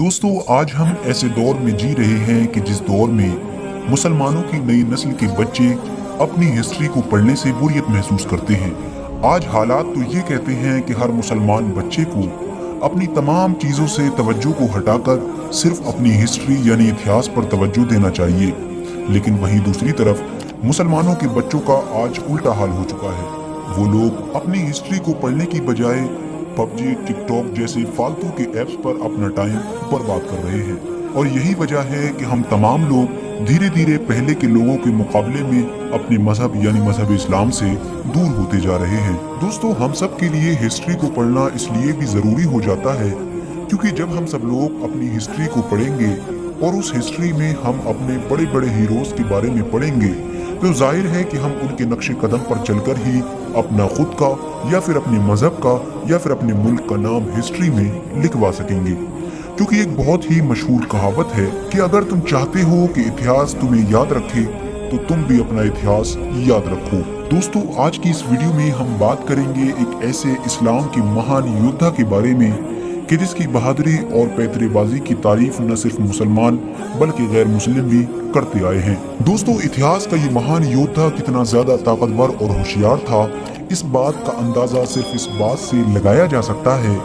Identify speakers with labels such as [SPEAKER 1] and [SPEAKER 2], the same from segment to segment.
[SPEAKER 1] दोस्तों, आज हम ऐसे दौर में जी रहे हैं कि जिस दौर में मुसलमानों की नई नस्ल के बच्चे अपनी हिस्ट्री को पढ़ने से बोरियत महसूस करते हैं। आज हालात तो ये कहते हैं कि हर मुसलमान बच्चे को अपनी तमाम चीज़ों से तवज्जो को हटाकर सिर्फ अपनी हिस्ट्री यानी इतिहास पर तवज्जो देना चाहिए। लेकिन वहीं दूसरी तरफ मुसलमानों के बच्चों का आज उल्टा हाल हो चुका है। वो लोग अपनी हिस्ट्री को पढ़ने की बजाय पबजी, टिकटॉक जैसे फालतू के ऐप्स पर अपना टाइम बर्बाद कर रहे हैं। और यही वजह है कि हम तमाम लोग धीरे धीरे पहले के लोगों के मुकाबले में अपने मजहब यानी मजहब इस्लाम से दूर होते जा रहे हैं। दोस्तों, हम सब के लिए हिस्ट्री को पढ़ना इसलिए भी ज़रूरी हो जाता है क्योंकि जब हम सब लोग अपनी हिस्ट्री को पढ़ेंगे और उस हिस्ट्री में हम अपने बड़े बड़े हीरोज़ के बारे में पढ़ेंगे तो जाहिर है कि हम उनके नक्शे कदम पर चलकर ही अपना खुद का या फिर अपने मजहब का या फिर अपने मुल्क का नाम हिस्ट्री में लिखवा सकेंगे। क्योंकि एक बहुत ही मशहूर कहावत है कि अगर तुम चाहते हो कि इतिहास तुम्हें याद रखे तो तुम भी अपना इतिहास याद रखो। दोस्तों, आज की इस वीडियो में हम बात करेंगे एक ऐसे इस्लाम के महान योद्धा के बारे में कि जिसकी बहादुरी और पैतरेबाजी की तारीफ न सिर्फ मुसलमान बल्कि गैर मुस्लिम भी करते आए हैं। दोस्तों, इतिहास का ये महान योद्धा कितना ज्यादा ताकतवर और होशियार था, इस बात का अंदाजा सिर्फ इस बात से लगाया जा सकता है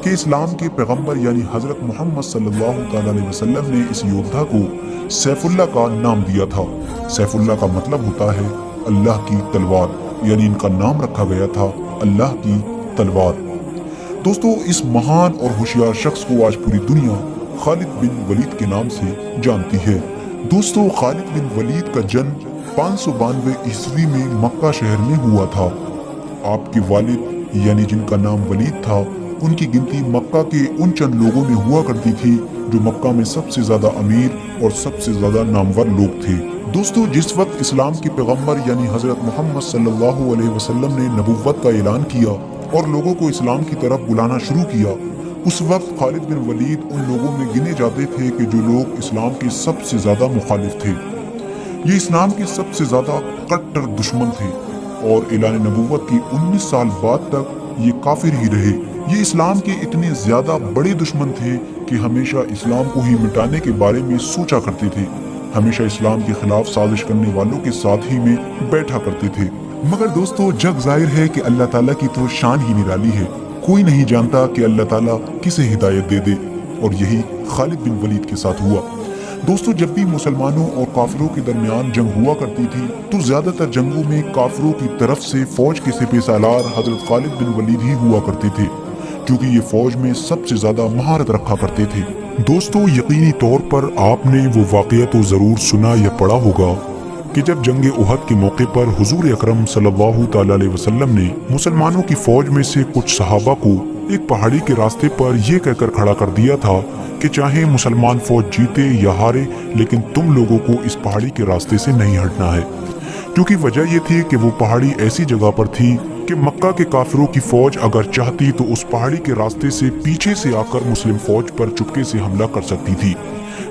[SPEAKER 1] कि इस्लाम के पैगंबर यानी हजरत मोहम्मद सल्लल्लाहु अलैहि वसल्लम ने इस योद्धा को सैफुल्लाह का नाम दिया था। सैफुल्लाह का मतलब होता है अल्लाह की तलवार, यानी इनका नाम रखा गया था अल्लाह की तलवार। दोस्तों, इस महान और होशियार शख्स को आज पूरी दुनिया खालिद बिन वलीद के नाम से जानती है। दोस्तों, खालिद बिन वलीद का जन्म 592 ईस्वी में मक्का शहर में हुआ था। आपके वालिद यानी जिनका नाम वलीद था, उनकी गिनती मक्का के उन चंद लोगों में हुआ करती थी जो मक्का में सबसे ज्यादा अमीर और सबसे ज्यादा नामवर लोग थे। दोस्तों, जिस वक्त इस्लाम के पैगंबर यानी हजरत मोहम्मद सल्लल्लाहु अलैहि वसल्लम ने नबुव्वत का ऐलान किया और लोगों को इस्लाम की तरफ बुलाना शुरू किया, उस वक्त खालिद बिन वलीद उन लोगों में गिने जाते थे कि जो लोग इस्लाम के सबसे ज्यादा मुखालिफ थे। ये इस्लाम के सबसे ज्यादा कट्टर दुश्मन थे और ऐलान नबुव्वत की 19 साल बाद तक ये काफिर ही रहे। ये इस्लाम के इतने ज्यादा बड़े दुश्मन थे कि हमेशा इस्लाम को ही मिटाने के बारे में सोचा करते थे, हमेशा इस्लाम के खिलाफ साजिश करने वालों के साथ ही में बैठा करते थे। मगर दोस्तों, जग जाहिर है कि अल्लाह ताला की तो शान ही निराली है। कोई नहीं जानता कि अल्लाह ताला किसे हिदायत दे दे, और यही खालिद बिन वलीद के साथ हुआ। दोस्तों, जब भी मुसलमानों और काफिरों के दरमियान जंग हुआ करती थी तो ज्यादातर जंगों में काफिरों की तरफ से फौज के सिपहसालार हजरत खालिद बिन वलीद ही हुआ करते थे, क्योंकि ये फौज में सबसे ज्यादा महारत रखा करते थे। दोस्तों, यकीनी तौर पर आपने वो वाकया तो जरूर सुना या पढ़ा होगा कि जब जंग उहद के मौके पर हुजूर अकरम सल्लल्लाहु ताला अलैहि वसल्लम ने मुसलमानों की फौज में से कुछ सहाबा को एक पहाड़ी के रास्ते पर यह कहकर खड़ा कर दिया था कि चाहे मुसलमान फौज जीते या हारे, लेकिन तुम लोगों को इस पहाड़ी के रास्ते से नहीं हटना है। क्योंकि वजह यह थी कि वो पहाड़ी ऐसी जगह पर थी कि मक्का के काफिरों की फौज अगर चाहती तो उस पहाड़ी के रास्ते से पीछे से आकर मुस्लिम फौज पर चुपके से हमला कर सकती थी।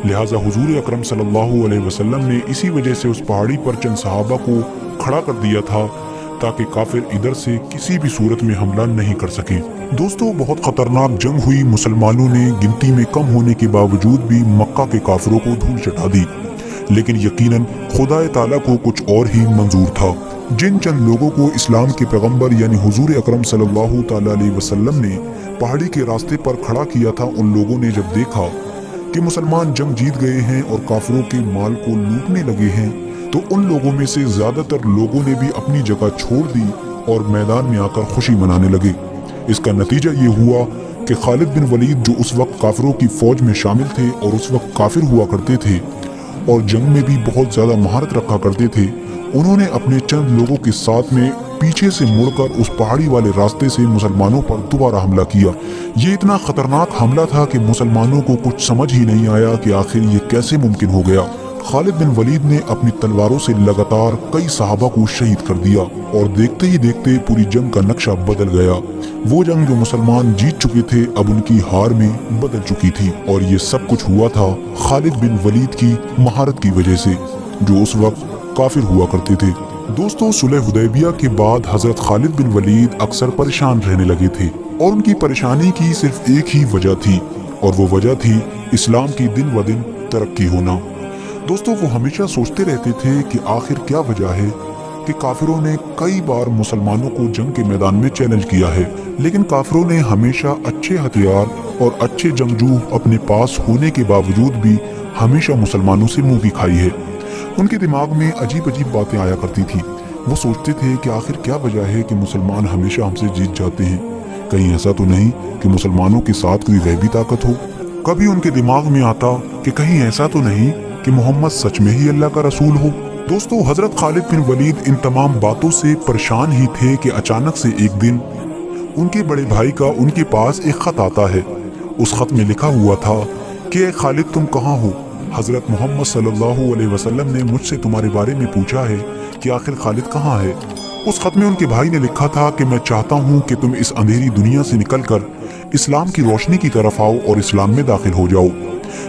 [SPEAKER 1] लिहाजा हुजूर अकरम सल्लल्लाहु अलैहि वसल्लम ने इसी वजह से उस पहाड़ी पर चंद सहाबा को खड़ा कर दिया था ताकि काफिर इधर से किसी भी सूरत में हमला नहीं कर सके। दोस्तों, बहुत खतरनाक जंग हुई। मुसलमानों ने गिनती में कम होने के बावजूद भी मक्का के काफिरों को धूल चटा दी, लेकिन यकीनन खुदा ताला को कुछ और ही मंजूर था। जिन चंद लोगों को इस्लाम के पैगंबर यानी हुजूर अकरम सल्लल्लाहु ताला अलैहि वसल्लम ने पहाड़ी के रास्ते पर खड़ा किया था, उन लोगों ने जब देखा कि मुसलमान जंग जीत गए हैं और काफिरों के माल को लूटने लगे हैं, तो उन लोगों में से ज्यादातर लोगों ने भी अपनी जगह छोड़ दी और मैदान में आकर खुशी मनाने लगे। इसका नतीजा ये हुआ कि खालिद बिन वलीद, जो उस वक्त काफिरों की फौज में शामिल थे और उस वक्त काफिर हुआ करते थे और जंग में भी बहुत ज्यादा महारत रखा करते थे, उन्होंने अपने चंद लोगों के साथ में पीछे से मुड़कर उस पहाड़ी वाले रास्ते से मुसलमानों पर दोबारा हमला किया। ये इतना खतरनाक हमला था कि मुसलमानों को कुछ समझ ही नहीं आया कि आखिर ये कैसे मुमकिन हो गया। खालिद बिन वलीद ने अपनी तलवारों से लगातार कई सहाबा को शहीद कर दिया और देखते ही देखते पूरी जंग का नक्शा बदल गया। वो जंग जो मुसलमान जीत चुके थे अब उनकी हार में बदल चुकी थी, और ये सब कुछ हुआ था खालिद बिन वलीद की महारत की वजह से, जो उस वक्त काफिर हुआ करते थे। दोस्तों, सुलह हुदैबिया के बाद हजरत खालिद बिन वलीद अक्सर परेशान रहने लगे थे और उनकी परेशानी की सिर्फ एक ही वजह थी, और वो वजह थी اسلام کی دن و دن ترقی ہونا۔ دوستو وہ ہمیشہ سوچتے رہتے تھے کہ آخر کیا وجہ ہے کہ کافروں نے کئی بار مسلمانوں کو جنگ کے میدان میں چیلنج کیا ہے، لیکن کافروں نے ہمیشہ اچھے ہتھیار اور اچھے جنگجو اپنے پاس ہونے کے باوجود بھی ہمیشہ مسلمانوں سے منہ کی کھائی ہے۔ ان کے دماغ میں عجیب عجیب باتیں آیا کرتی تھی۔ وہ سوچتے تھے کہ آخر کیا وجہ ہے کہ مسلمان ہمیشہ ہم سے جیت جاتے ہیں، کہیں ایسا تو نہیں کہ مسلمانوں کے ساتھ کوئی غیبی طاقت ہو۔ کبھی ان کے دماغ میں آتا کہ کہیں ایسا تو نہیں کہ محمد سچ میں ہی اللہ کا رسول ہو۔ دوستو حضرت خالد بن ولید ان تمام باتوں سے پریشان ہی تھے کہ اچانک سے ایک دن ان کے بڑے بھائی کا ان کے پاس ایک خط آتا ہے۔ اس خط میں لکھا ہوا تھا کہ اے خالد تم کہاں ہو؟ حضرت محمد صلی اللہ علیہ وسلم نے مجھ سے تمہارے بارے میں پوچھا ہے کہ آخر خالد کہاں ہے۔ اس خط میں ان کے بھائی نے لکھا تھا کہ میں چاہتا ہوں کہ تم اس اندھیری دنیا سے نکل کر اسلام کی روشنی کی طرف آؤ اور اسلام میں داخل ہو جاؤ۔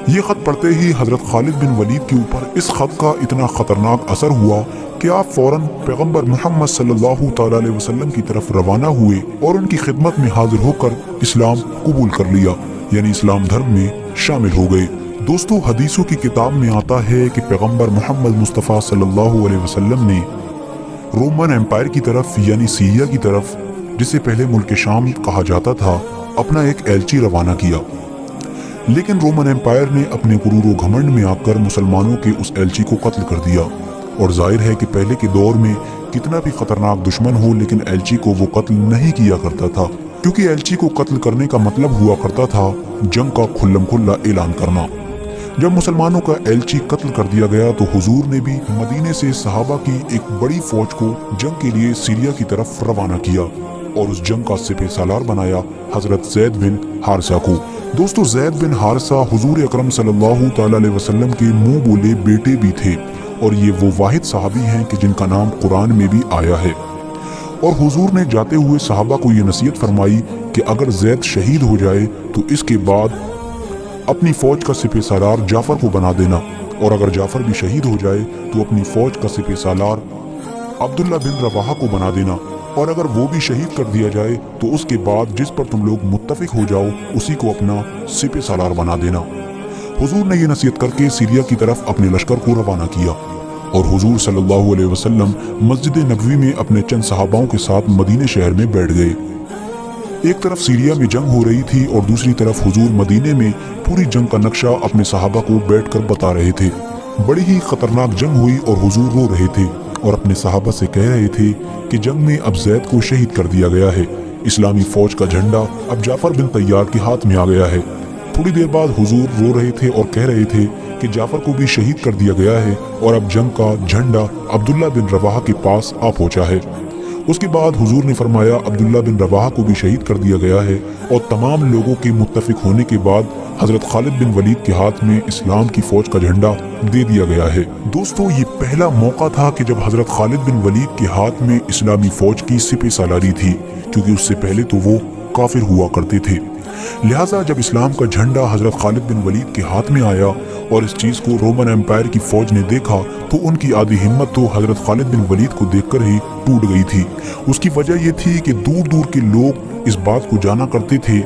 [SPEAKER 1] یہ خط پڑھتے ہی حضرت خالد بن ولید کے اوپر اس خط کا اتنا خطرناک اثر ہوا کہ آپ فوراً پیغمبر محمد صلی اللہ تعالی علیہ وسلم کی طرف روانہ ہوئے اور ان کی خدمت میں حاضر ہو کر اسلام قبول کر لیا، یعنی اسلام دھرم میں شامل ہو گئے۔ دوستو حدیثوں کی کتاب میں آتا ہے کہ پیغمبر محمد مصطفیٰ صلی اللہ علیہ وسلم نے رومن امپائر کی طرف یعنی سیریا کی طرف، جسے پہلے ملک شام کہا جاتا تھا، اپنا ایک ایلچی روانہ کیا، لیکن رومن امپائر نے اپنے غرور و گھمنڈ میں آ کر مسلمانوں کے اس ایلچی کو قتل کر دیا۔ اور ظاہر ہے کہ پہلے کے دور میں کتنا بھی خطرناک دشمن ہو لیکن ایلچی کو وہ قتل نہیں کیا کرتا تھا، کیونکہ ایلچی کو قتل کرنے کا مطلب ہوا کرتا تھا جنگ کا کھلم کھلا اعلان کرنا۔ جب مسلمانوں کا ایلچی قتل کر دیا گیا تو حضور نے بھی مدینے سے صحابہ کی ایک بڑی فوج کو جنگ کے لیے سیریا کی طرف روانہ کیا اور اس جنگ کا سپہ سالار بنایا حضرت زید بن حارثہ کو۔ دوستو زید بن حارثہ حضور اکرم صلی اللہ تعالی علیہ وسلم کے منہ بولے بیٹے بھی تھے، اور یہ وہ واحد صحابی ہیں کہ جن کا نام قرآن میں بھی آیا ہے۔ اور حضور نے جاتے ہوئے صحابہ کو یہ نصیحت فرمائی کہ اگر زید شہید ہو جائے تو اس کے بعد اپنی فوج کا سپہ سالار جعفر کو بنا دینا، اور اگر جعفر بھی شہید ہو جائے تو اپنی فوج کا سپہ سالار عبداللہ بن رواحہ کو بنا دینا، اور اگر وہ بھی شہید کر دیا جائے تو اس کے بعد جس پر تم لوگ متفق ہو جاؤ اسی کو اپنا سپہ سالار بنا دینا۔ حضور نے یہ نصیحت کر کے سیریا کی طرف اپنے لشکر کو روانہ کیا، اور حضور صلی اللہ علیہ وسلم مسجد نبوی میں اپنے چند صحاباؤں کے ساتھ مدینے شہر میں بیٹھ گئے۔ ایک طرف سیریا میں جنگ ہو رہی تھی اور دوسری طرف حضور مدینے میں پوری جنگ کا نقشہ اپنے صحابہ کو بیٹھ کر بتا رہے تھے۔ بڑی ہی خطرناک جنگ ہوئی اور حضور رو رہے تھے اور اپنے صحابہ سے کہہ رہے تھے کہ جنگ میں اب زید کو شہید کر دیا گیا ہے، اسلامی فوج کا جھنڈا اب جعفر بن طیار کے ہاتھ میں آ گیا ہے۔ تھوڑی دیر بعد حضور رو رہے تھے اور کہہ رہے تھے کہ جعفر کو بھی شہید کر دیا گیا ہے اور اب جنگ کا جھنڈا عبداللہ بن رواحہ کے پاس آ پہنچا ہے۔ اس کے بعد حضور نے فرمایا عبداللہ بن رواحہ کو بھی شہید کر دیا گیا ہے، اور تمام لوگوں کے متفق ہونے کے بعد حضرت خالد بن ولید کے ہاتھ میں اسلام کی فوج کا جھنڈا دے دیا گیا ہے۔ دوستو یہ پہلا موقع تھا کہ جب حضرت خالد بن ولید کے ہاتھ میں اسلامی فوج کی سپہ سالاری تھی، کیونکہ اس سے پہلے تو وہ کافر ہوا کرتے تھے۔ لہٰذا جب اسلام کا جھنڈا حضرت خالد بن ولید کے ہاتھ میں آیا اور اس چیز کو رومن امپائر کی فوج نے دیکھا تو ان کی آدھی ہمت تو حضرت خالد بن ولید کو دیکھ کر ہی ٹوٹ گئی تھی۔ اس کی وجہ یہ تھی کہ دور دور کے لوگ اس بات کو جانا کرتے تھے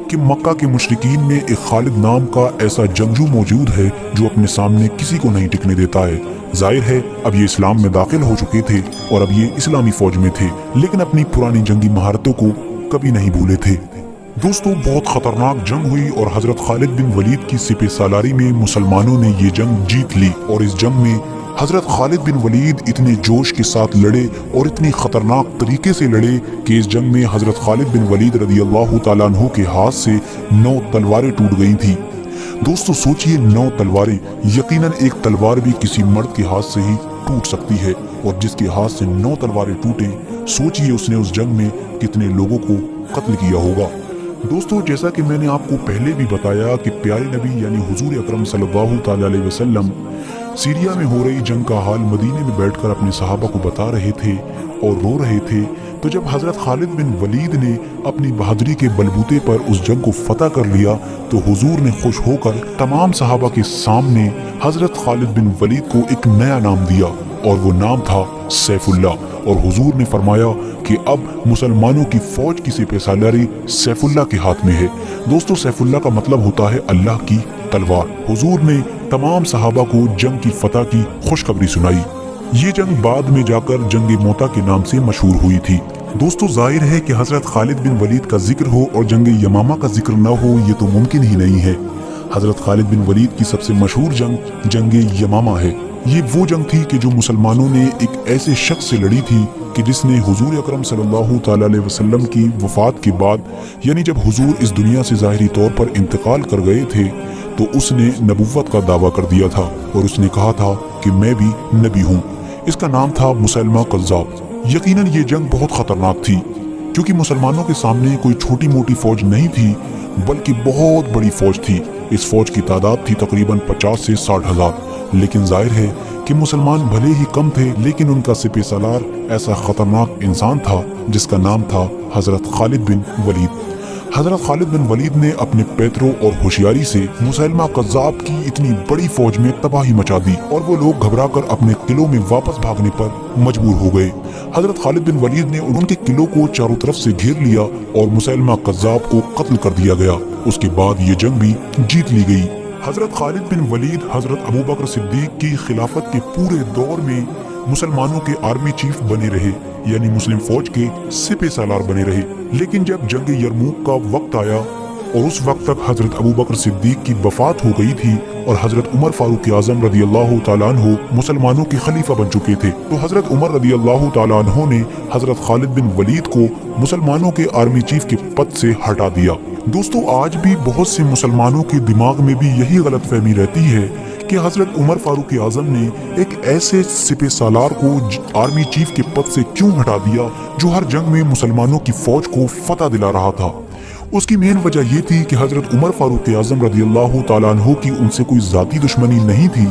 [SPEAKER 1] کہ مکہ کے مشرکین میں ایک خالد نام کا ایسا جنگجو موجود ہے جو اپنے سامنے کسی کو نہیں ٹکنے دیتا ہے۔ ظاہر ہے اب یہ اسلام میں داخل ہو چکے تھے اور اب یہ اسلامی فوج میں تھے، لیکن اپنی پرانی جنگی مہارتوں کو کبھی نہیں بھولے تھے۔ دوستو بہت خطرناک جنگ ہوئی اور حضرت خالد بن ولید کی سپہ سالاری میں مسلمانوں نے یہ جنگ جیت لی، اور اس جنگ میں حضرت خالد بن ولید اتنے جوش کے ساتھ لڑے اور اتنی خطرناک طریقے سے لڑے کہ اس جنگ میں حضرت خالد بن ولید رضی اللہ تعالیٰ عنہ کے ہاتھ سے 9 تلواریں ٹوٹ گئی تھیں۔ دوستو سوچئے 9 تلواریں، یقیناً ایک تلوار بھی کسی مرد کے ہاتھ سے ہی ٹوٹ سکتی ہے، اور جس کے ہاتھ سے 9 تلواریں ٹوٹیں، سوچئے اس نے اس جنگ میں کتنے لوگوں کو قتل کیا ہوگا۔ دوستو جیسا کہ میں نے آپ کو پہلے بھی بتایا کہ پیارے نبی یعنی حضور اکرم صلی اللہ تعالی علیہ وسلم سیریا میں ہو رہی جنگ کا حال مدینے میں بیٹھ کر اپنے صحابہ کو بتا رہے تھے اور رو رہے تھے، تو جب حضرت خالد بن ولید نے اپنی بہادری کے بلبوتے پر اس جنگ کو فتح کر لیا تو حضور نے خوش ہو کر تمام صحابہ کے سامنے حضرت خالد بن ولید کو ایک نیا نام دیا، اور وہ نام تھا سیف اللہ، اور حضور نے فرمایا کہ اب مسلمانوں کی فوج کی سپہ سالاری سیف اللہ کے ہاتھ میں ہے۔ دوستو سیف اللہ کا مطلب ہوتا ہے اللہ کی तलवार। हुजूर ने तमाम सहाबा को जंग की फतह की खुशखबरी सुनाई। ये जंग बाद में जाकर जंग मोता के नाम से मशहूर हुई थी। दोस्तों, जाहिर है कि हजरत खालिद बिन वलीद का जिक्र हो और जंग यमामा का जिक्र न हो, ये तो मुमकिन ही नहीं है। हजरत खालिद बिन वलीद की सबसे मशहूर जंग जंग यमामा है। ये वो जंग थी कि जो मुसलमानों ने एक ऐसे शख्स से लड़ी थी कि जिसने हुजूर अकरम सल्लल्लाहु तआला अलैहि वसल्लम की वफात के बाद, यानी जब हुजूर इस दुनिया से ज़ाहिरी तौर पर इंतकाल कर गए थे, तो उसने नबुव्वत का दावा कर दिया था और उसने कहा था कि मैं भी नबी हूँ। इसका नाम था मुसैलमा कज़्ज़ाब। यकीनन ये जंग बहुत ख़तरनाक थी, क्योंकि मुसलमानों के सामने कोई छोटी मोटी फ़ौज नहीं थी, बल्कि बहुत बड़ी फ़ौज थी। इस फ़ौज की तादाद थी तकरीबन 50 से 60 हज़ार। लेकिन जाहिर है कि मुसलमान भले ही कम थे, लेकिन उनका सिपह सालार ऐसा ख़तरनाक इंसान था जिसका नाम था हज़रत खालिद बिन वलीद। हज़रत खालिद बिन वलीद ने अपने पैतरों और होशियारी से मुसैलमा कज़्ज़ाब की इतनी बड़ी फौज में तबाही मचा दी और वो लोग घबराकर अपने किलों में वापस भागने पर मजबूर हो गए। हज़रत खालिद बिन वलीद ने उनके किलों को चारों तरफ से घेर लिया और मुसैलमा कज़्ज़ाब को कत्ल कर दिया गया। उसके बाद ये जंग भी जीत ली गई। हज़रत खालिद बिन वलीद हज़रत अबू बकर सिद्दीक की खिलाफत के पूरे दौर में मुसलमानों के आर्मी चीफ बने रहे, यानी मुस्लिम फौज के सिपह सालार बने रहे। लेकिन जब जंग यरमूक का वक्त आया और उस वक्त तक हजरत अबू बकर सिद्दीक की वफात हो गई थी और हजरत उमर फारूक आज़म रदी अल्लाह तआला अन्हु मुसलमानों के खलीफा बन चुके थे, तो हजरत उमर रदी अल्लाह तआला अन्हु ने हजरत खालिद बिन वलीद को मुसलमानों के आर्मी चीफ के पद से हटा दिया। दोस्तों, आज भी बहुत से मुसलमानों के दिमाग में भी यही गलतफहमी रहती है कि हजरत उमर फारूक आज़म ने एक ऐसे सिपह सालार को आर्मी चीफ के पद से क्यों हटा दिया जो हर जंग में मुसलमानों की फौज को फतह दिला रहा था। उसकी मेन वजह ये थी कि हजरत उमर फारूक आज़म रदी अल्लाह तआला अन्हु की उनसे कोई जाती दुश्मनी नहीं थी,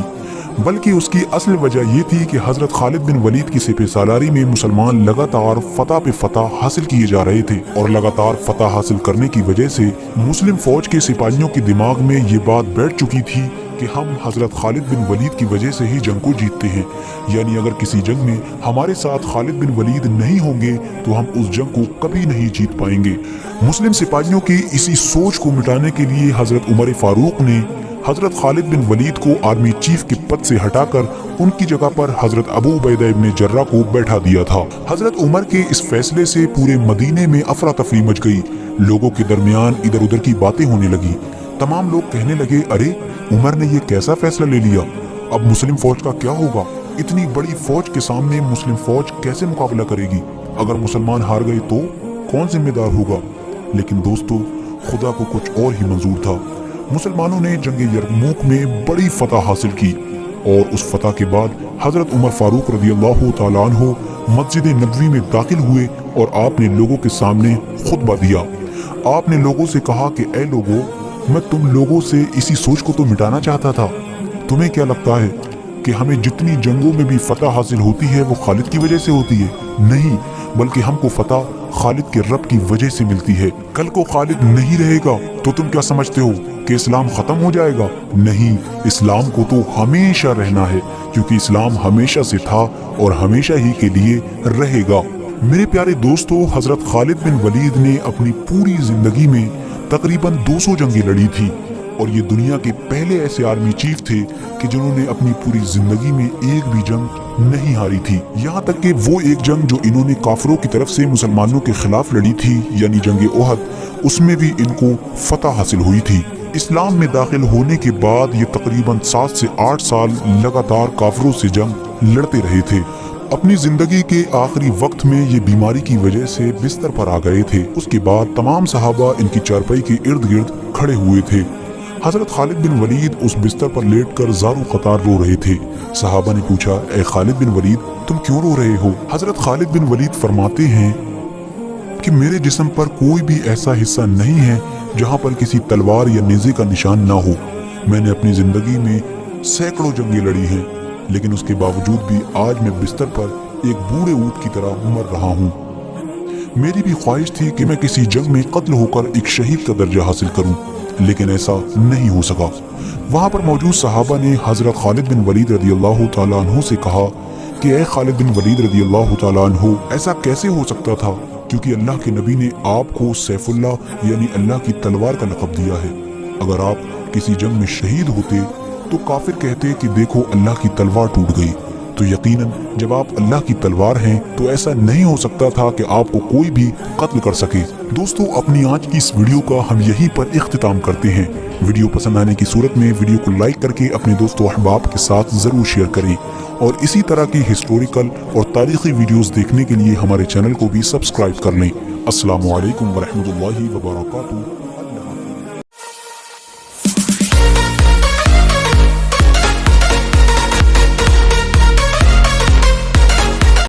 [SPEAKER 1] बल्कि उसकी असल वजह ये थी कि हजरत खालिद बिन वलीद की सिपह सालारी में मुसलमान लगातार फतह पे फतह हासिल किए जा रहे थे और लगातार फतह हासिल करने की वजह से मुस्लिम फौज के सिपाहियों के दिमाग में ये बात बैठ चुकी थी कि हम हजरत खालिद बिन वलीद की वजह से ही जंग को जीतते हैं, यानी अगर किसी जंग में हमारे साथ खालिद बिन वलीद नहीं होंगे तो हम उस जंग को कभी नहीं जीत पाएंगे। मुस्लिम सिपाहियों की इसी सोच को मिटाने के लिए हजरत उमर फारूक ने हजरत खालिद बिन वलीद को आर्मी चीफ के पद से हटाकर उनकी जगह पर हजरत अबू उबैदा इब्न जर्रा को बैठा दिया था। हजरत उमर के इस फैसले से पूरे मदीने में अफरा तफरी मच गई। लोगों के दरमियान इधर उधर की बातें होने लगी। तमाम लोग कहने लगे, अरे उमर ने ये कैसा फैसला ले लिया, अब मुस्लिम फौज का क्या होगा? इतनी बड़ी फौज के सामने मुस्लिम फौज कैसे मुकाबला करेगी? अगर मुसलमान हार गए तो कौन जिम्मेदार होगा? लेकिन दोस्तों, खुदा को कुछ और ही मंजूर था। मुसलमानों ने जंग यरमूक में बड़ी फतह हासिल की और उस फतह के बाद हजरत उमर फारूक रदी अल्लाह तआला अन्हु मस्जिद नबवी में दाखिल हुए और आपने लोगों के सामने खुतबा दिया। आपने लोगों से कहा कि ऐ लोगों, मैं तुम लोगों से इसी सोच को तो मिटाना चाहता था। तुम्हें क्या लगता है कि हमें जितनी जंगों में भी फतह हासिल होती है वो खालिद की वजह से होती है? नहीं, बल्कि हमको फतह खालिद के रब की वजह से मिलती है। कल को खालिद नहीं रहेगा तो तुम क्या समझते हो कि इस्लाम खत्म हो जाएगा? नहीं, इस्लाम को तो हमेशा रहना है, क्योंकि इस्लाम हमेशा से था और हमेशा ही के लिए रहेगा। मेरे प्यारे दोस्तों, हजरत खालिद बिन वलीद ने अपनी पूरी जिंदगी में तकरीबन 200 जंगें लड़ी थी और ये दुनिया के पहले ऐसे आर्मी चीफ थे कि जिन्होंने अपनी पूरी जिंदगी में एक भी जंग नहीं हारी थी। यहाँ तक कि वो एक जंग जो इन्होंने काफिरों की तरफ से मुसलमानों के खिलाफ लड़ी थी, यानी जंग ओहद, उसमें भी इनको फतह हासिल हुई थी। इस्लाम में दाखिल होने के बाद ये तकरीबन 7 से 8 साल लगातार काफिरों से जंग लड़ते रहे थे। अपनी जिंदगी के आखिरी वक्त में ये बीमारी की वजह से बिस्तर पर आ गए थे। उसके बाद तमाम सहाबा इनकी चारपाई के इर्द गिर्द खड़े हुए थे। हजरत खालिद बिन वलीद उस बिस्तर पर लेटकर ज़ारू कतार रो रहे थे। सहाबा ने पूछा, ए खालिद बिन वलीद, तुम क्यों रो रहे हो? हजरत खालिद बिन वलीद फरमाते हैं कि मेरे जिस्म पर कोई भी ऐसा हिस्सा नहीं है जहाँ पर किसी तलवार या नेज़े का निशान ना हो। मैंने अपनी जिंदगी में सैकड़ों जंगें लड़ी हैं, लेकिन उसके बावजूद भी आज मैं बिस्तर पर एक बूढ़े ऊंट की तरह मर रहा हूँ। मेरी भी ख्वाहिश थी कि मैं किसी जंग में कत्ल होकर एक शहीद का दर्जा हासिल करूँ, लेकिन ऐसा नहीं हो सका। वहाँ पर मौजूद सहाबा ने हजरत खालिद बिन वलीद रदी अल्लाह तआला अन्हु से कहा कि ए खालिद बिन वलीद रदी अल्लाह तआला अन्हु, ऐसा कैसे हो सकता था, क्योंकि अल्लाह के नबी ने आपको सैफुल्लाह यानी अल्लाह की तलवार का लक़ब दिया है। अगर आप किसी जंग में शहीद होते तो काफिर कहते कि देखो अल्लाह की तलवार टूट गई। तो यकीनन जब आप अल्लाह की तलवार हैं तो ऐसा नहीं हो सकता था कि आपको कोई भी कत्ल कर सके। दोस्तों, अपनी आज की इस वीडियो का हम यहीं पर इख्तिताम करते हैं। वीडियो पसंद आने की सूरत में वीडियो को लाइक करके अपने दोस्तों अहबाब के साथ जरूर शेयर करें और इसी तरह की हिस्टोरिकल और तारीखी वीडियोस देखने के लिए हमारे चैनल को भी सब्सक्राइब कर लें। अस्सलामु अलैकुम वरहमतुल्लाहि वबरकातुहू।